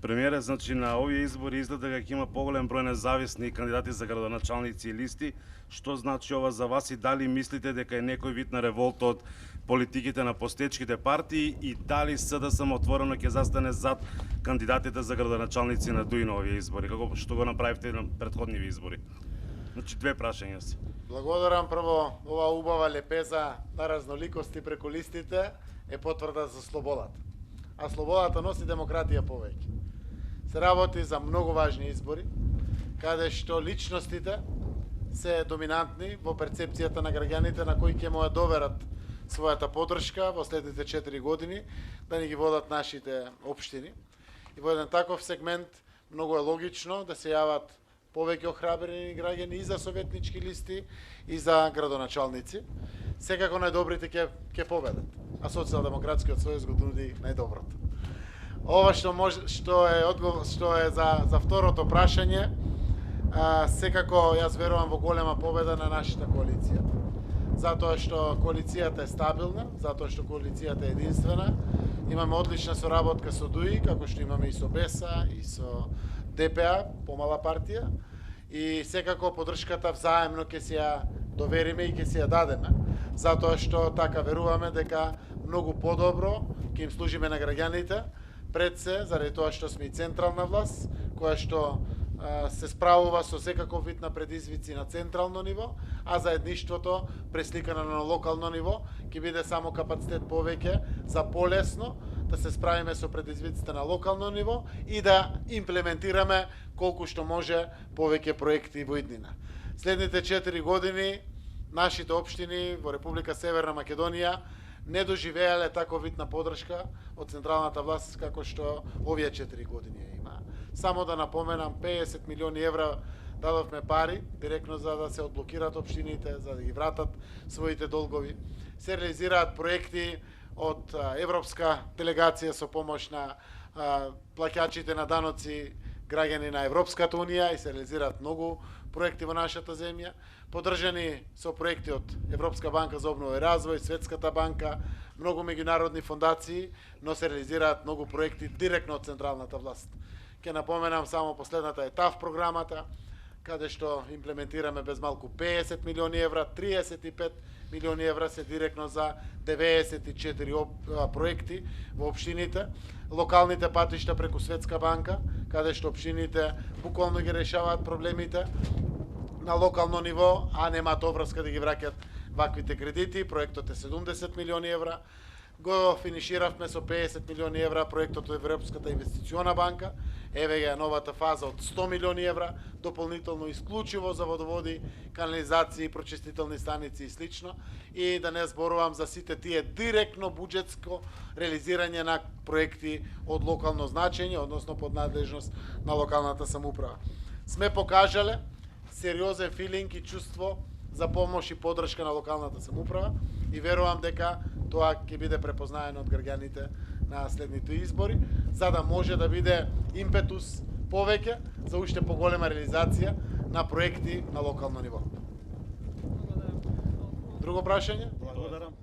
Премиере, значи на овие избори изгледа дека има поголем број независни кандидати за градоначалници и листи. Што значи ова за вас и дали мислите дека е некој вид на револта од политиките на постечките партии и дали СДСМ отворено ќе застане зад кандидатите за градоначалници на ДУИ на овие избори, како што го направивте на претходниви избори? Значи две прашања се. Благодарам прво, ова убава лепеза на разноликости преку листите е потврда за слободата. А слободата носи демократија повеќе. Се работи за многу важни избори, каде што личностите се доминантни во перцепцијата на граѓаните на кои ќе му ја доверат својата поддршка во следните 4 години да ни ги водат нашите општини. И во еден таков сегмент многу е логично да се јават повеќе охрабрени граѓани и за советнички листи и за градоначалници. Секако најдобрите ќе победат, а Социјалдемократскиот сојуз го нуди најдоброто. Ова што е за второто прашање, секако јас верувам во голема победа на нашата коалиција. Затоа што коалицијата е стабилна, затоа што коалицијата е единствена. Имаме одлична соработка со ДУИ, како што имаме и со БЕСА, и со ДПА, помала партија, и секако поддршката взаемно ќе се ја довериме и ќе се ја дадеме, затоа што така веруваме дека многу подобро ќе им служиме на граѓаните, пред се, заради тоа што сме и централна власт, која што се справува со секаков вид на предизвици на централно ниво, а заедништвото пресликано на локално ниво ќе биде само капацитет повеќе за полесно да се справиме со предизвиците на локално ниво и да имплементираме колку што може повеќе проекти во иднина. Следните 4 години нашите општини во Република Северна Македонија не доживеале таков вид на поддршка од централната власт како што овие 4 години ја има. Само да напоменам, 50 милиони евра дадовме пари директно за да се одблокираат општините, за да ги вратат своите долгови. Се реализираат проекти од европска делегација со помош на плаќачите на даноци граѓани на Европската унија и се реализираат многу проекти во нашата земја, поддржани со проекти од Европска банка за обнова и развој, Светската банка, многу меѓународни фондации, но се реализираат многу проекти директно од централната власт. Ке напоменам само последната е ТАФ програмата, каде што имплементираме без малку 50 милиони евра, 35 милиони евра се директно за 94 проекти во општините, локалните патишта преку Светска банка, каде што општините буквално ги решаваат проблемите на локално ниво, а немаат обврска да ги враќаат ваквите кредити. Проектот е 70 милиони евра. Го финиширавме со 50 милиони евра проектот од Европската инвестициона банка. Еве ја новата фаза од 100 милиони евра, дополнително исклучиво за водоводи, канализации, прочистителни станици и слично. И да не зборувам за сите тие директно буџетско реализирање на проекти од локално значење, односно под надлежност на локалната самоуправа. Сме покажале сериозен филинг и чувство за помош и поддршка на локалната самоуправа и верувам дека тоа ќе биде препознаено од граѓаните на следните избори, за да може да биде импетус повеќе за уште поголема реализација на проекти на локално ниво. Друго прашање? Благодарам.